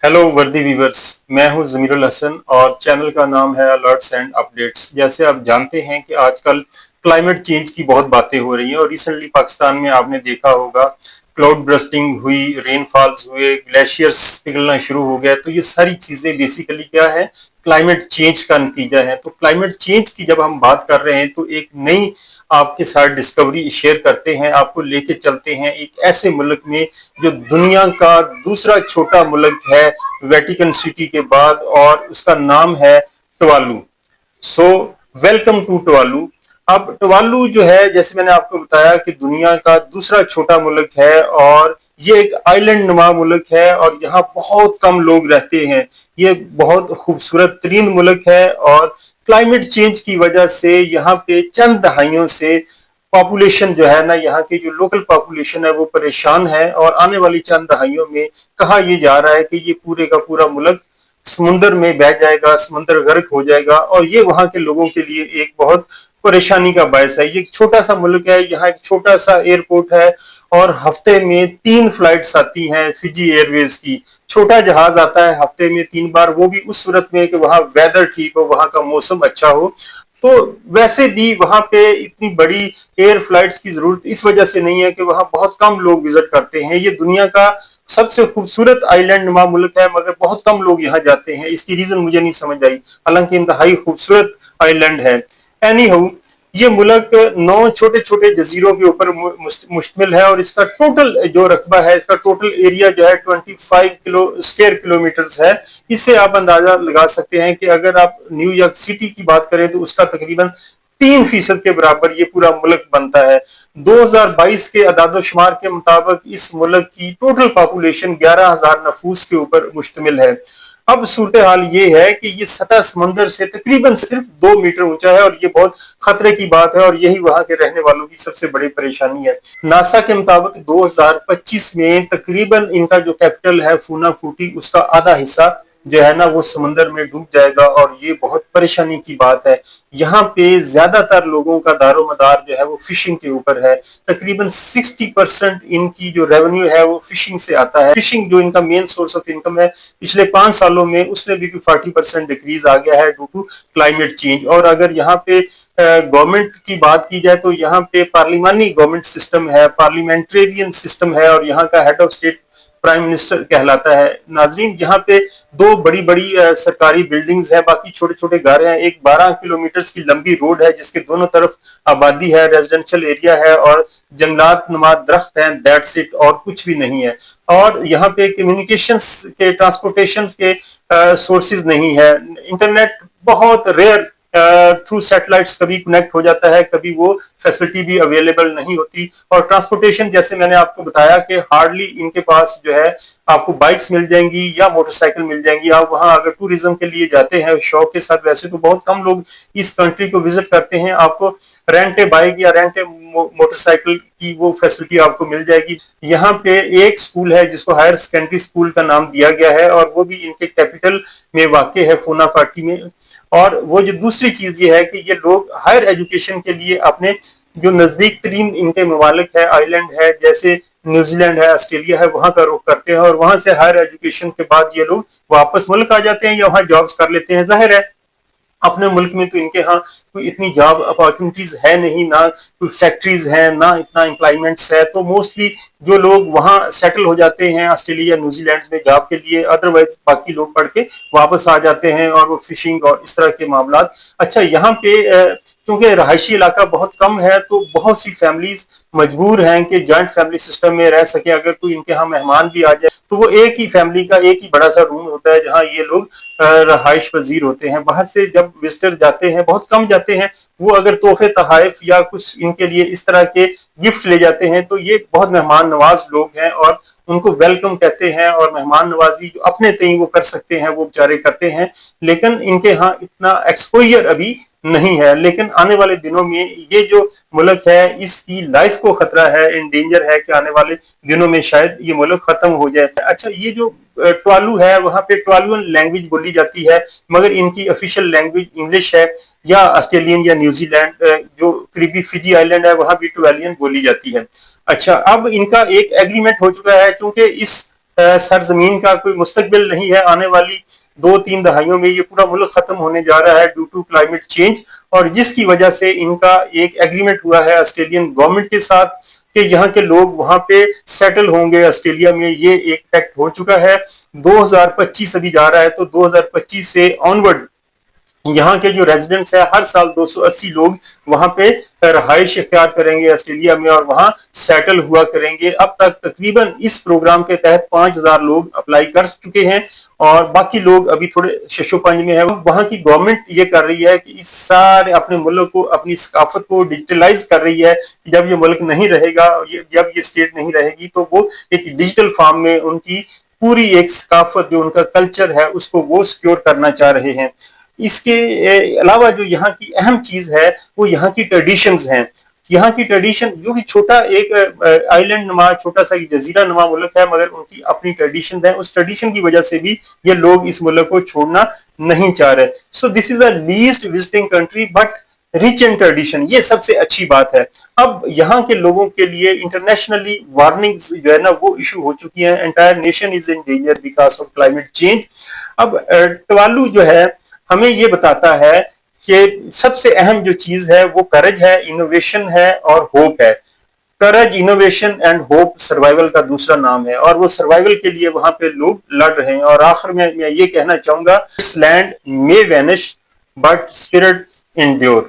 Hello वर्दी viewers. मैं हूं जमीरुल हसन और चैनल का नाम है अलर्ट्स एंड अपडेट्स। जैसे आप जानते हैं कि आजकल क्लाइमेट चेंज की बहुत बातें हो रही हैं और रिसेंटली पाकिस्तान में आपने देखा होगा क्लाउड ब्रस्टिंग हुई, रेनफॉल्स हुए, ग्लेशियर्स पिघलना शुरू हो गया। तो ये सारी चीजें बेसिकली क्या है, क्लाइमेट चेंज का नतीजा है। तो क्लाइमेट चेंज की जब हम बात कर रहे हैं तो एक नई आपके साथ डिस्कवरी शेयर करते हैं, आपको लेके चलते हैं एक ऐसे मुल्क में जो दुनिया का दूसरा छोटा मुल्क है वेटिकन सिटी के बाद, और उसका नाम है टवालू। So welcome to टवालू। अब टवालू जो है, जैसे मैंने आपको बताया कि दुनिया का दूसरा छोटा मुल्क है और ये एक आइलैंड नुमा मुल्क है और यहाँ बहुत कम लोग रहते हैं। ये बहुत खूबसूरत तरीन मुल्क है और क्लाइमेट चेंज की वजह से यहाँ पे चंद दहाइयों से पॉपुलेशन जो है ना, यहाँ की जो लोकल पॉपुलेशन है वो परेशान है। और आने वाली चंद दहाइयों में कहा यह जा रहा है कि ये पूरे का पूरा मुल्क समुद्र में बह जाएगा, समुद्र गर्क हो जाएगा और ये वहां के लोगों के लिए एक बहुत परेशानी का बायस है। ये एक छोटा सा मुल्क है, यहाँ एक छोटा सा एयरपोर्ट है और हफ्ते में 3 फ्लाइट्स आती हैं फिजी एयरवेज की। छोटा जहाज आता है हफ्ते में 3 बार, वो भी उस सूरत में कि वहां वेदर ठीक हो, वहां का मौसम अच्छा हो। तो वैसे भी वहां पे इतनी बड़ी एयर फ्लाइट्स की जरूरत इस वजह से नहीं है कि वहां बहुत कम लोग विजिट करते हैं। ये दुनिया का सबसे खूबसूरत आइलैंड नुमा मुल्क है मगर बहुत कम लोग यहाँ जाते हैं। इसकी रीजन मुझे नहीं समझ आई, हालांकि इंतहाई खूबसूरत आइलैंड है। एनीहाउ, ये मुल्क 9 छोटे छोटे जजीरों के ऊपर मुश्तमिल है और इसका टोटल जो रकबा है, इसका टोटल एरिया जो है 25 स्क्वायर किलोमीटर है। इससे आप अंदाजा लगा सकते हैं कि अगर आप न्यूयॉर्क सिटी की बात करें तो उसका तकरीबन 3% के बराबर ये पूरा मुल्क बनता है। 2022 के अदाद-ओ-शुमार के मुताबिक इस मुल्क की टोटल पॉपुलेशन 11,000 नफूस के ऊपर मुश्तमिल है। अब सूरत हाल ये है कि ये सतह समंदर से तकरीबन सिर्फ 2 मीटर ऊंचा है और ये बहुत खतरे की बात है और यही वहां के रहने वालों की सबसे बड़ी परेशानी है। नासा के मुताबिक 2025 में तकरीबन इनका जो कैपिटल है फूना फूटी, उसका आधा हिस्सा जो है ना वो समंदर में डूब जाएगा और ये बहुत परेशानी की बात है। यहाँ पे ज्यादातर लोगों का दारोमदार जो है वो फिशिंग के ऊपर है। तकरीबन 60% इनकी जो रेवेन्यू है वो फिशिंग से आता है। फिशिंग जो इनका मेन सोर्स ऑफ इनकम है, पिछले 5 सालों में उसमें भी 40% डिक्रीज आ गया है ड्यू टू क्लाइमेट चेंज। और अगर यहाँ पे गवर्नमेंट की बात की जाए तो यहाँ पे पार्लिमानी गवर्नमेंट सिस्टम है, पार्लियामेंटेरियन सिस्टम है और यहाँ का head of state prime minister कहलाता है। नाजरीन, यहाँ पे 2 बड़ी-बड़ी सरकारी बिल्डिंग्स है, बाकी छोटे छोटे घर हैं। एक 12 किलोमीटर की लंबी रोड है जिसके दोनों तरफ आबादी है, रेजिडेंशियल एरिया है और जंगलात नुमा दरख्त हैं। दैट्स इट, और कुछ भी नहीं है। और यहाँ पे कम्युनिकेशंस के, ट्रांसपोर्टेशन के सोर्सेज नहीं है। इंटरनेट बहुत रेयर थ्रू सैटेलाइट्स कभी कनेक्ट हो जाता है, कभी वो फैसिलिटी भी अवेलेबल नहीं होती। और ट्रांसपोर्टेशन जैसे मैंने आपको बताया कि हार्डली इनके पास जो है आपको बाइक्स मिल जाएंगी या मोटरसाइकिल मिल जाएंगी। आप वहां अगर टूरिज्म के लिए जाते हैं शौक के साथ, वैसे तो बहुत कम लोग इस कंट्री को विजिट करते हैं, आपको रेंट ए बाइक या रेंट ए मोटरसाइकिल की वो फैसिलिटी आपको मिल जाएगी। यहाँ पे एक स्कूल है जिसको हायर सेकेंडरी स्कूल का नाम दिया गया है और वो भी इनके कैपिटल में वाक़ है, फूना फाटी में। और वो जो दूसरी चीज ये है कि ये लोग हायर एजुकेशन के लिए अपने जो नजदीक तरीन इनके ममालिक है, आइलैंड है, जैसे न्यूजीलैंड है, ऑस्ट्रेलिया है, वहां का रुख करते हैं और वहां से हायर एजुकेशन के बाद ये लोग वापस मुल्क आ जाते हैं या वहां जॉब्स कर लेते हैं। जाहिर है अपने मुल्क में तो इनके यहाँ कोई इतनी जॉब अपॉर्चुनिटीज है नहीं, ना कोई फैक्ट्रीज है, ना इतना एम्प्लॉयमेंट्स है। तो मोस्टली जो लोग वहां सेटल हो जाते हैं ऑस्ट्रेलिया न्यूजीलैंड में जॉब के लिए, अदरवाइज बाकी लोग पढ़ के वापस आ जाते हैं और वो फिशिंग और इस तरह के मामला। अच्छा, यहाँ पे क्योंकि रहायशी इलाका बहुत कम है तो बहुत सी फैमिलीज मजबूर हैं कि जॉइंट फैमिली सिस्टम में रह सके। अगर कोई इनके यहाँ मेहमान भी आ जाए तो वो एक ही फैमिली का एक ही बड़ा सा रूम होता है जहाँ ये लोग रहाइश पजीर होते हैं। बाहर से जब विजिटर जाते हैं, बहुत कम जाते हैं, वो अगर तोहफे तहाइफ या कुछ इनके लिए इस तरह के गिफ्ट ले जाते हैं तो ये बहुत मेहमान नवाज लोग हैं और उनको वेलकम कहते हैं और मेहमान नवाजी जो अपने तय वो कर सकते हैं वो बेचारे करते हैं। लेकिन इनके यहाँ इतना एक्सपोजर अभी नहीं है। लेकिन आने वाले दिनों में ये जो मुल्क है इसकी लाइफ को खतरा है, इन डेंजर है कि आने वाले दिनों में शायद ये मुल्क खत्म हो जाए। अच्छा, ये जो टवालू है वहां पे टवालुअन लैंग्वेज बोली जाती है मगर इनकी ऑफिशियल लैंग्वेज इंग्लिश है, या ऑस्ट्रेलियन या न्यूजीलैंड जो करीबी फिजी आइलैंड है वहां भी टवालियन बोली जाती है। अच्छा, अब इनका एक एग्रीमेंट हो चुका है क्योंकि इस सरजमीन का कोई मुस्तकबिल नहीं है। आने वाली 2-3 दहाइयों में ये पूरा मुल्क खत्म होने जा रहा है ड्यू टू क्लाइमेट चेंज, और जिसकी वजह से इनका एक एग्रीमेंट हुआ है ऑस्ट्रेलियन गवर्नमेंट के साथ कि यहाँ के लोग वहां पे सेटल होंगे ऑस्ट्रेलिया में। ये एक पैक्ट हो चुका है। 2025 अभी जा रहा है, तो 2025 से ऑनवर्ड यहाँ के जो रेजिडेंट्स है हर साल 280 लोग वहां पे रहाइश इख्तियार करेंगे ऑस्ट्रेलिया में और वहां सेटल हुआ करेंगे। अब तक तकरीबन इस प्रोग्राम के तहत 5000 लोग अप्लाई कर चुके हैं और बाकी लोग अभी थोड़े शशोपंज में है। वहां की गवर्नमेंट ये कर रही है कि इस सारे अपने मुल्क को, अपनी सकाफत को डिजिटलाइज कर रही है कि जब ये मुल्क नहीं रहेगा, जब ये स्टेट नहीं रहेगी, तो वो एक डिजिटल फॉर्म में उनकी पूरी एक सकाफत, जो उनका कल्चर है, उसको वो सिक्योर करना चाह रहे हैं। इसके अलावा जो यहाँ की अहम चीज है वो यहाँ की ट्रेडिशंस हैं। यहाँ की ट्रेडिशन, जो कि छोटा एक आइलैंड नुमा, छोटा सा एक जजीरा नुमा मुल्क है, मगर उनकी अपनी ट्रेडिशन है। उस ट्रेडिशन की वजह से भी ये लोग इस मुल्क को छोड़ना नहीं चाह रहे। So this is the least visiting country but rich in tradition, ये सबसे अच्छी बात है। अब यहाँ के लोगों के लिए इंटरनेशनली वार्निंग जो है ना वो इशू हो चुकी है। Entire nation is in danger because of climate change. अब टवालू जो है हमें ये बताता है कि सबसे अहम जो चीज है वो करेज है, इनोवेशन है और होप है। करेज, इनोवेशन एंड होप सर्वाइवल का दूसरा नाम है, और वो सर्वाइवल के लिए वहां पे लोग लड़ रहे हैं। और आखिर में मैं ये कहना चाहूंगा, this land may vanish but spirit endure।